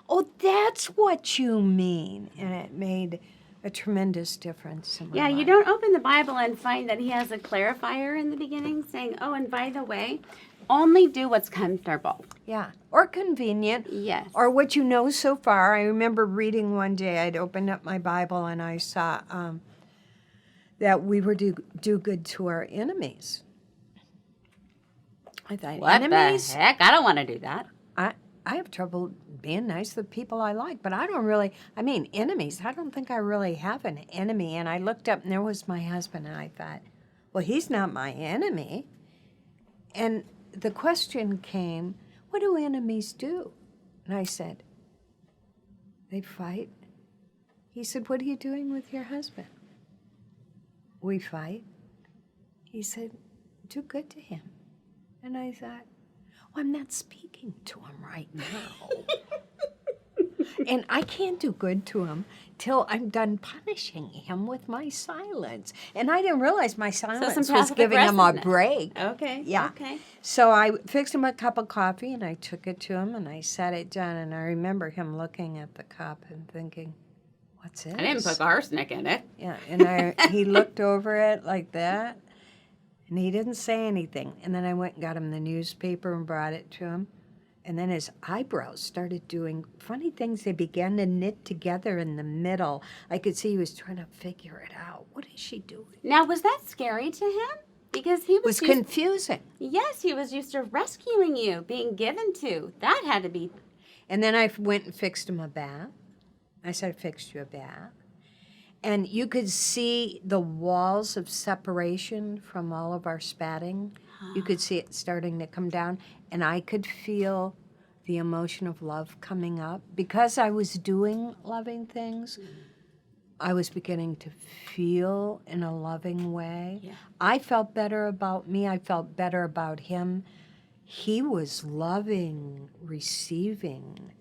S1: Oh, that's what you mean. And it made a tremendous difference in my
S2: Yeah,
S1: life.
S2: you don't open the Bible and find that he has a clarifier in the beginning saying, oh, and by the way, only do what's comfortable.
S1: Yeah, or convenient.
S2: Yes.
S1: Or what you know so far. I remember reading one day, I'd opened up my Bible and I saw that we were to do good to our enemies. I thought,
S2: What
S1: enemies?
S2: the heck? I don't want to do that.
S1: I have trouble being nice to the people I like, but I don't really, enemies. I don't think I really have an enemy. And I looked up and there was my husband and I thought, well, he's not my enemy. And the question came, what do enemies do? And I said, they fight. He said, what are you doing with your husband? We fight. He said, do good to him. And I thought, well, I'm not speaking to him right now. And I can't do good to him till I'm done punishing him with my silence. And I didn't realize my silence was
S2: passive
S1: giving him a
S2: aggressiveness.
S1: break.
S2: Okay.
S1: Yeah.
S2: Okay.
S1: So I fixed him a cup of coffee and I took it to him and I sat it down. And I remember him looking at the cup and thinking, what's this?
S2: I didn't put arsenic in it.
S1: Yeah, and he looked over it like that, and he didn't say anything. And then I went and got him the newspaper and brought it to him. And then his eyebrows started doing funny things. They began to knit together in the middle. I could see he was trying to figure it out. What is she doing?
S2: Now, was that scary to him? Because he
S1: It was
S2: used,
S1: confusing.
S2: yes, he was used to rescuing you, being given to. That had to be.
S1: And then I went and fixed him a bath. I said, I fixed you a bath. And you could see the walls of separation from all of our spatting. You could see it starting to come down. And I could feel the emotion of love coming up. Because I was doing loving things, I was beginning to feel in a loving way.
S2: Yeah.
S1: I felt better about me. I felt better about him. He was loving, receiving.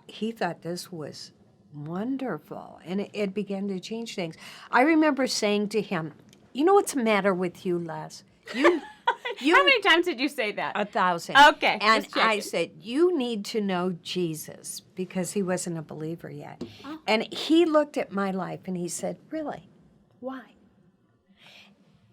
S1: He thought this was wonderful. And it began to change things. I remember saying to him, you know what's the matter with you, Les?
S2: How many times did you say that?
S1: 1,000.
S2: Okay,
S1: And
S2: just
S1: I
S2: checking.
S1: said, you need to know Jesus, because he wasn't a believer yet.
S2: Oh.
S1: And he looked at my life and he said, really? Why?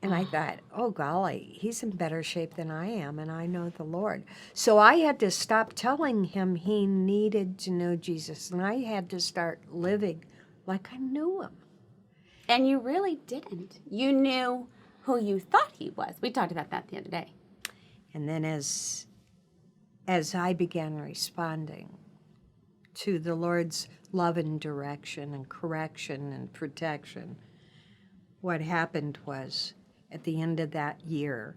S1: And I thought, oh, golly, he's in better shape than I am, and I know the Lord. So I had to stop telling him he needed to know Jesus, and I had to start living like I knew him.
S2: And you really didn't. You knew who you thought he was. We talked about that the other day.
S1: And then as I began responding to the Lord's love and direction and correction and protection, what happened was, at the end of that year,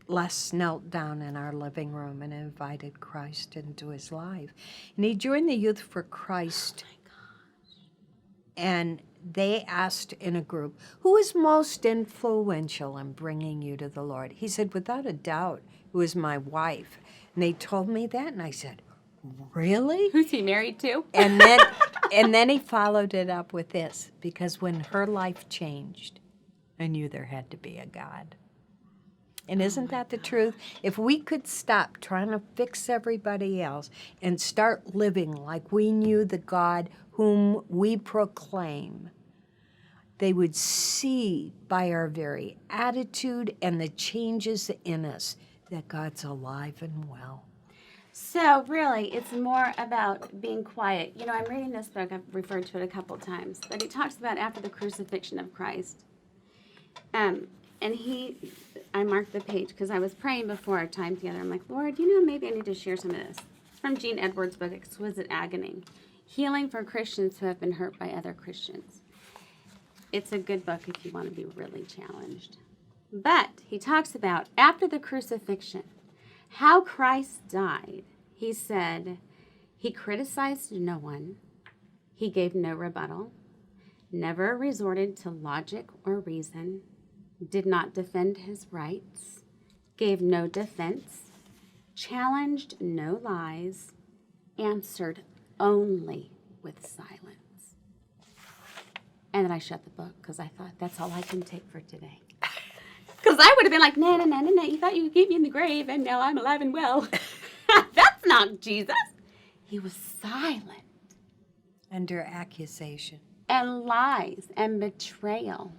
S1: Les knelt down in our living room and invited Christ into his life. And he joined the Youth for Christ. Oh my gosh. And they asked in a group, who was most influential in bringing you to the Lord? He said, without a doubt, it was my wife. And they told me that, and I said, really?
S2: Who's he married to?
S1: And then he followed it up with this, because when her life changed, I knew there had to be a God. And isn't that the truth? If we could stop trying to fix everybody else and start living like we knew the God whom we proclaim, they would see by our very attitude and the changes in us that God's alive and well.
S2: So really, it's more about being quiet. You know, I'm reading this book. I've referred to it a couple times, but he talks about after the crucifixion of Christ. And I marked the page because I was praying before our time together. I'm like, Lord, you know, maybe I need to share some of this. It's from Jean Edwards' book, Exquisite Agony, Healing for Christians Who Have Been Hurt by Other Christians. It's a good book if you want to be really challenged. But he talks about after the crucifixion, how Christ died. He said he criticized no one. He gave no rebuttal, never resorted to logic or reason, did not defend his rights, gave no defense, challenged no lies, answered only with silence. And then I shut the book because I thought that's all I can take for today. Because I would have been like, no, you thought you could keep me in the grave and now I'm alive and well. That's not Jesus. He was silent.
S1: Under accusation.
S2: And lies and betrayal.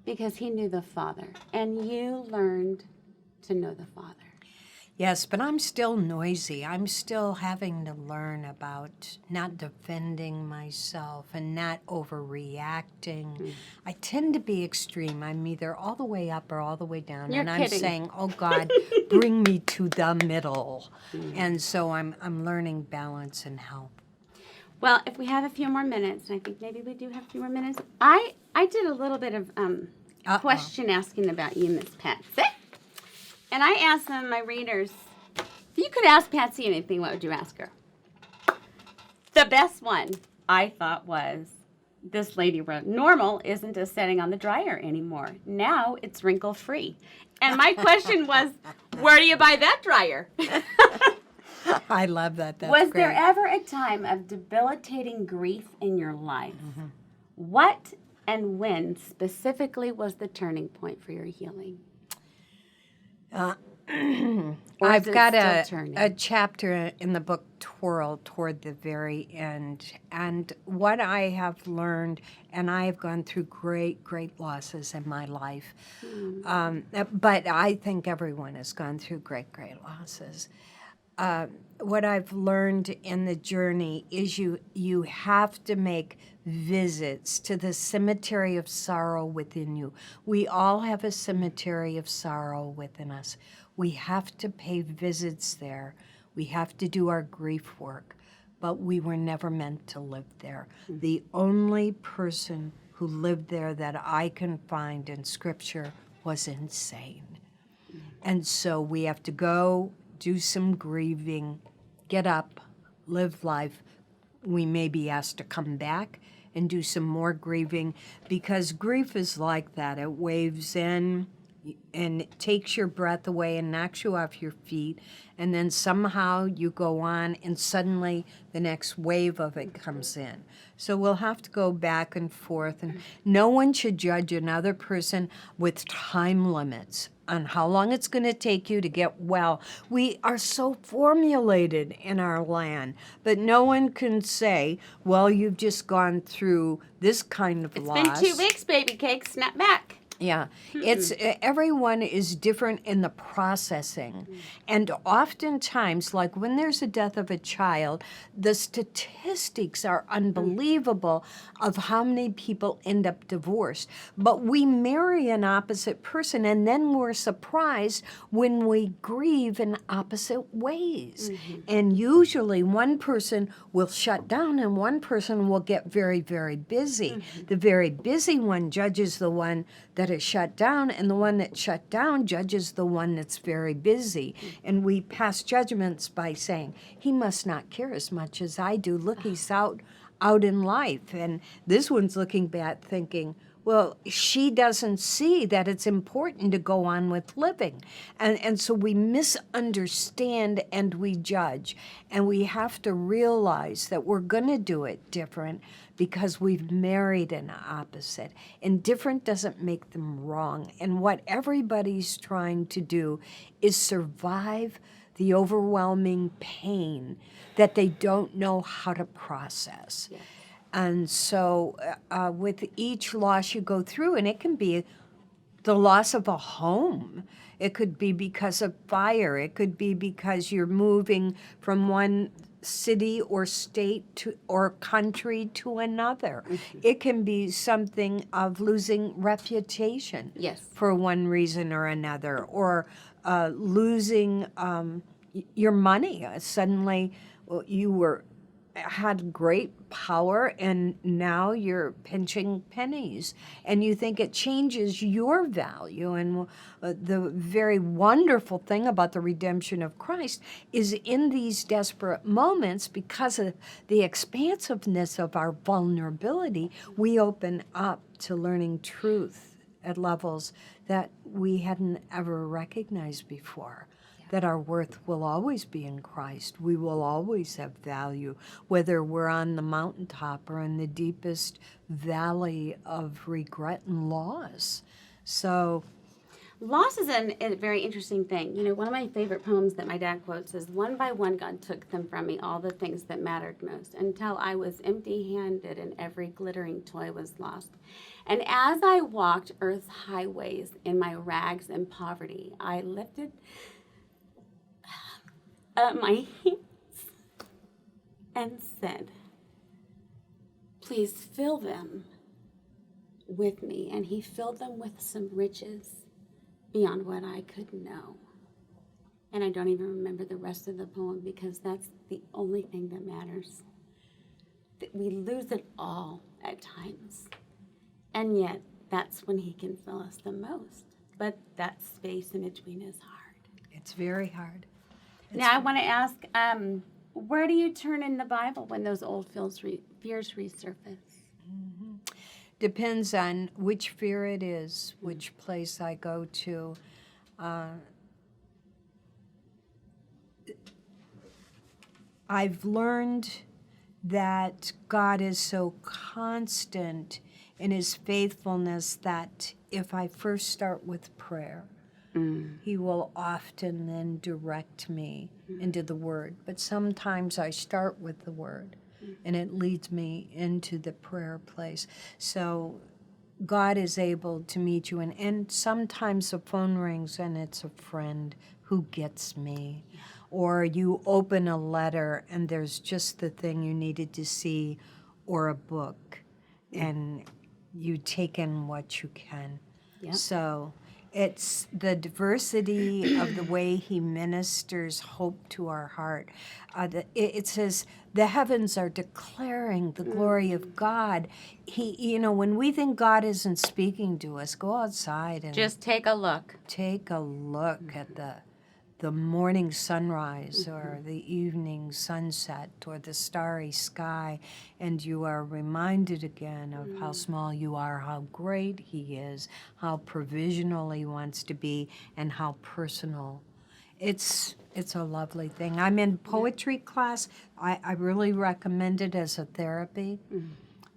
S2: Because he knew the Father. And you learned to know the Father.
S1: Yes, but I'm still noisy. I'm still having to learn about not defending myself and not overreacting. I tend to be extreme. I'm either all the way up or all the way down.
S2: You're
S1: and I'm
S2: kidding.
S1: saying, oh God, bring me to the middle. And so I'm learning balance and health.
S2: Well, if we have a few more minutes, and I think maybe we do have a few more minutes, I did a little bit of question asking about you, Miss Patsy. And I asked some of my readers, if you could ask Patsy anything, what would you ask her? The best one, I thought, was, this lady wrote, normal isn't a setting on the dryer anymore. Now it's wrinkle-free. And my question was, where do you buy that dryer?
S1: I love that. That's
S2: Was
S1: great.
S2: there ever a time of debilitating grief in your life? Mm-hmm. What and when specifically was the turning point for your healing?
S1: I've got a chapter in the book Twirl toward the very end. And what I have learned, and I have gone through great, great losses in my life. But I think everyone has gone through great, great losses. What I've learned in the journey is you have to make visits to the cemetery of sorrow within you. We all have a cemetery of sorrow within us. We have to pay visits there. We have to do our grief work, but we were never meant to live there. The only person who lived there that I can find in Scripture was insane. And so we have to go do some grieving, get up, live life. We may be asked to come back and do some more grieving because grief is like that. It waves in and it takes your breath away and knocks you off your feet, and then somehow you go on and suddenly the next wave of it comes in. So we'll have to go back and forth, and no one should judge another person with time limits on how long it's going to take you to get well. We are so formulated in our land, but no one can say, well, you've just gone through this kind of loss.
S2: It's been 2 weeks, baby cake, snap back.
S1: Yeah, it's everyone is different in the processing. And oftentimes, like when there's a death of a child, the statistics are unbelievable of how many people end up divorced. But we marry an opposite person, and then we're surprised when we grieve in opposite ways. And usually one person will shut down and one person will get very, very busy. The very busy one judges the one that is shut down, and the one that shut down judges the one that's very busy. And we pass judgments by saying, he must not care as much as I do. Look, he's out in life. And this one's looking back thinking, well, she doesn't see that it's important to go on with living. And so we misunderstand and we judge. And we have to realize that we're going to do it different because we've married an opposite. And different doesn't make them wrong. And what everybody's trying to do is survive the overwhelming pain that they don't know how to process. Yes. And so with each loss you go through, and it can be the loss of a home. It could be because of fire. It could be because you're moving from one city or state to or country to another. It can be something of losing reputation
S2: Yes.
S1: for one reason or another, or losing your money. Suddenly, you had great power, and now you're pinching pennies, and you think it changes your value. And the very wonderful thing about the redemption of Christ is in these desperate moments, because of the expansiveness of our vulnerability, we open up to learning truth at levels that we hadn't ever recognized before. That our worth will always be in Christ. We will always have value, whether we're on the mountaintop or in the deepest valley of regret and loss. So,
S2: Loss is a very interesting thing. You know, one of my favorite poems that my dad quotes is, "One by one God took them from me, all the things that mattered most, until I was empty-handed and every glittering toy was lost. And as I walked earth's highways in my rags and poverty, I lifted up my hands and said, please fill them with me." And he filled them with some riches beyond what I could know. And I don't even remember the rest of the poem, because that's the only thing that matters. That we lose it all at times. And yet, that's when he can fill us the most. But that space in between is hard.
S1: it's very hard.
S2: Now, I want to ask, where do you turn in the Bible when those old fears resurface?
S1: Depends on which fear it is, which place I go to. I've learned that God is so constant in his faithfulness that if I first start with prayer, he will often then direct me into the Word. But sometimes I start with the Word, and it leads me into the prayer place. So God is able to meet you. And sometimes the phone rings, and it's a friend who gets me. Or you open a letter, and there's just the thing you needed to see, or a book, and you take in what you can.
S2: Yep.
S1: So it's the diversity of the way he ministers hope to our heart. It says the heavens are declaring the glory of God. When we think God isn't speaking to us, go outside and
S2: Just take a look.
S1: take a look at the morning sunrise or the evening sunset or the starry sky, and you are reminded again of how small you are, how great he is, how provisional he wants to be, and how personal. It's a lovely thing. I'm in poetry class. I really recommend it as a therapy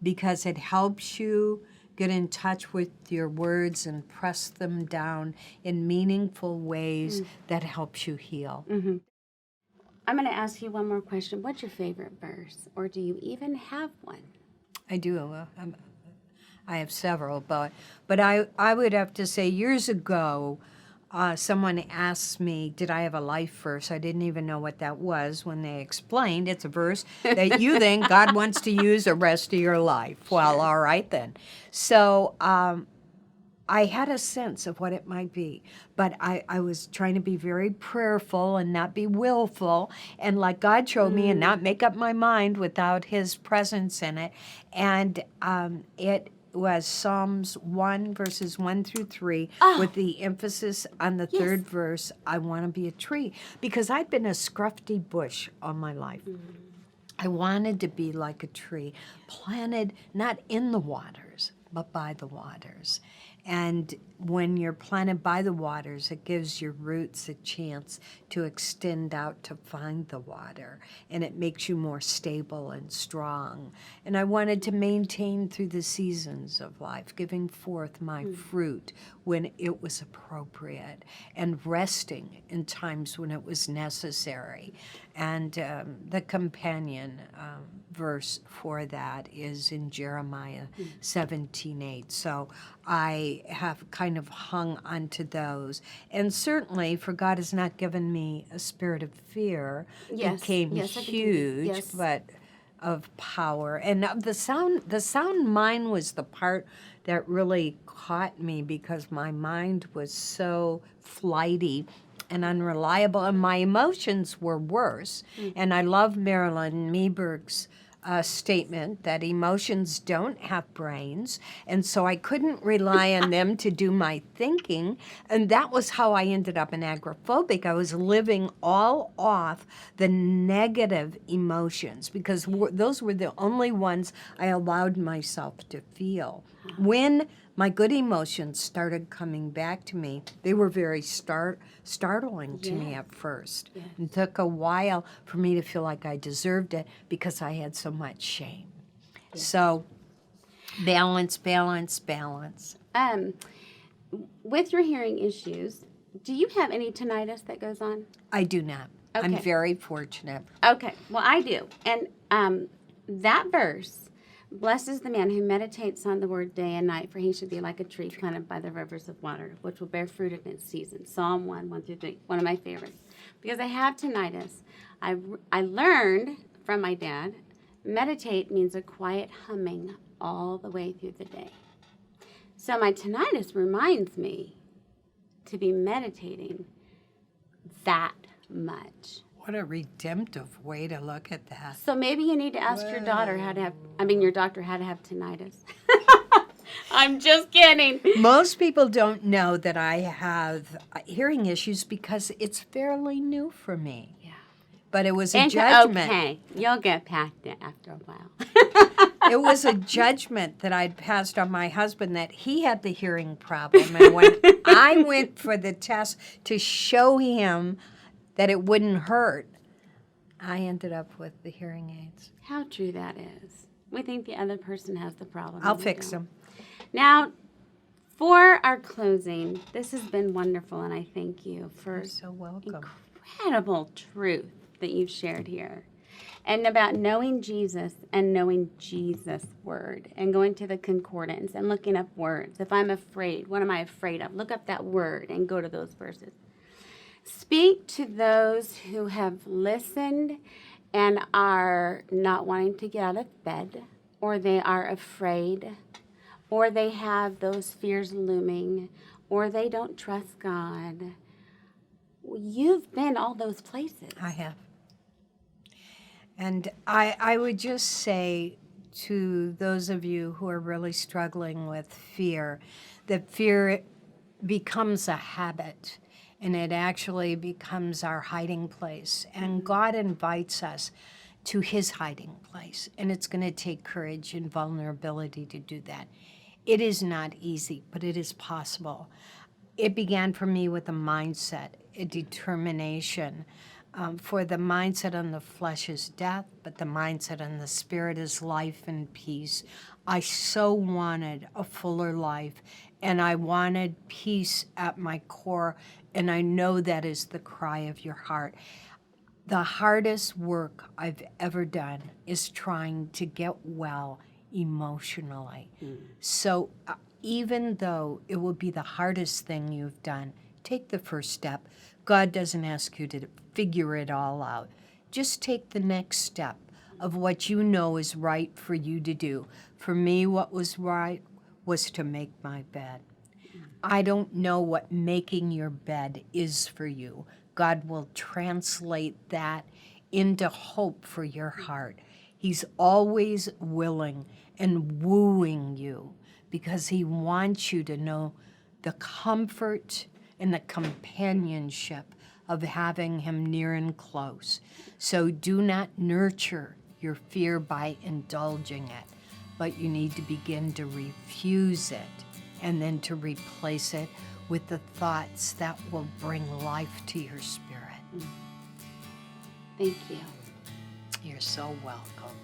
S1: because it helps you get in touch with your words and press them down in meaningful ways that helps you heal.
S2: I'm going to ask you one more question. What's your favorite verse? Or do you even have one?
S1: I do. I have several, but I would have to say years ago, someone asked me, did I have a life verse? I didn't even know what that was when they explained. It's a verse that you think God wants to use the rest of your life. Well, all right then. So I had a sense of what it might be, but I was trying to be very prayerful and not be willful and let God show me and not make up my mind without his presence in it. And it was Psalms 1, verses 1 through 3, with the emphasis on the third verse, I want to be a tree. Because I'd been a scruffy bush all my life. I wanted to be like a tree, planted not in the waters, but by the waters. And when you're planted by the waters, it gives your roots a chance to extend out to find the water, and it makes you more stable and strong. And I wanted to maintain through the seasons of life, giving forth my fruit when it was appropriate, and resting in times when it was necessary. And the companion verse for that is in Jeremiah 17:8. So I have kind of hung onto those. And certainly, for God has not given me a spirit of fear.
S2: Yes,
S1: It came
S2: yes, I can do-
S1: huge,
S2: yes.
S1: but of power. And of the sound mind was the part that really caught me because my mind was so flighty and unreliable, and my emotions were worse. And I love Marilyn Meeberg's statement that emotions don't have brains, and so I couldn't rely on them to do my thinking, and that was how I ended up an agoraphobic. I was living all off the negative emotions because those were the only ones I allowed myself to feel. When my good emotions started coming back to me, they were very startling to me at first.
S2: Yes.
S1: It took a while for me to feel like I deserved it because I had so much shame. So balance, balance, balance.
S2: With your hearing issues, do you have any tinnitus that goes on?
S1: I do not. I'm
S2: Okay.
S1: very fortunate.
S2: Okay, well, I do. And that verse, blessed is the man who meditates on the word day and night, for he should be like a tree planted by the rivers of water, which will bear fruit in its season. Psalm 1:1-3, one of my favorites. Because I have tinnitus, I learned from my dad, meditate means a quiet humming all the way through the day. So my tinnitus reminds me to be meditating that much.
S1: What a redemptive way to look at that.
S2: So maybe you need to ask your daughter your doctor how to have tinnitus. I'm just kidding.
S1: Most people don't know that I have hearing issues because it's fairly new for me.
S2: Yeah.
S1: But it was a judgment.
S2: Okay, you'll get past it after a while.
S1: It was a judgment that I'd passed on my husband that he had the hearing problem. And when I went for the test to show him that it wouldn't hurt, I ended up with the hearing aids.
S2: How true that is. We think the other person has the problem.
S1: I'll
S2: and we
S1: fix
S2: don't.
S1: them.
S2: Now, for our closing, this has been wonderful, and I thank you for
S1: You're so welcome.
S2: incredible truth that you've shared here. And about knowing Jesus and knowing Jesus' word and going to the concordance and looking up words. If I'm afraid, what am I afraid of? Look up that word and go to those verses. Speak to those who have listened and are not wanting to get out of bed, or they are afraid, or they have those fears looming, or they don't trust God. You've been all those places.
S1: I have. And I would just say to those of you who are really struggling with fear, that fear becomes a habit and it actually becomes our hiding place. And God invites us to his hiding place. And it's going to take courage and vulnerability to do that. It is not easy, but it is possible. It began for me with a mindset, a determination. For the mindset on the flesh is death, but the mindset on the spirit is life and peace. I so wanted a fuller life, and I wanted peace at my core, and I know that is the cry of your heart. The hardest work I've ever done is trying to get well emotionally. So even though it will be the hardest thing you've done, take the first step. God doesn't ask you to figure it all out. Just take the next step of what you know is right for you to do. For me, what was right was to make my bed. I don't know what making your bed is for you. God will translate that into hope for your heart. He's always willing and wooing you because he wants you to know the comfort and the companionship of having him near and close. So do not nurture your fear by indulging it, but you need to begin to refuse it and then to replace it with the thoughts that will bring life to your spirit.
S2: Thank you.
S1: You're so welcome.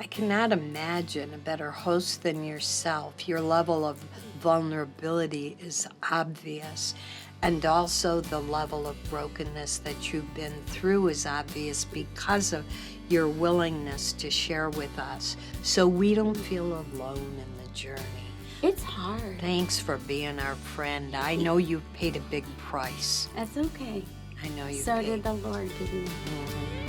S1: I cannot imagine a better host than yourself. Your level of vulnerability is obvious, and also the level of brokenness that you've been through is obvious because of your willingness to share with us, so we don't feel alone in the journey.
S2: It's hard.
S1: Thanks for being our friend. I know you've paid a big price.
S2: That's okay.
S1: I know you
S2: So
S1: paid.
S2: did the Lord, didn't he?
S1: Mhm.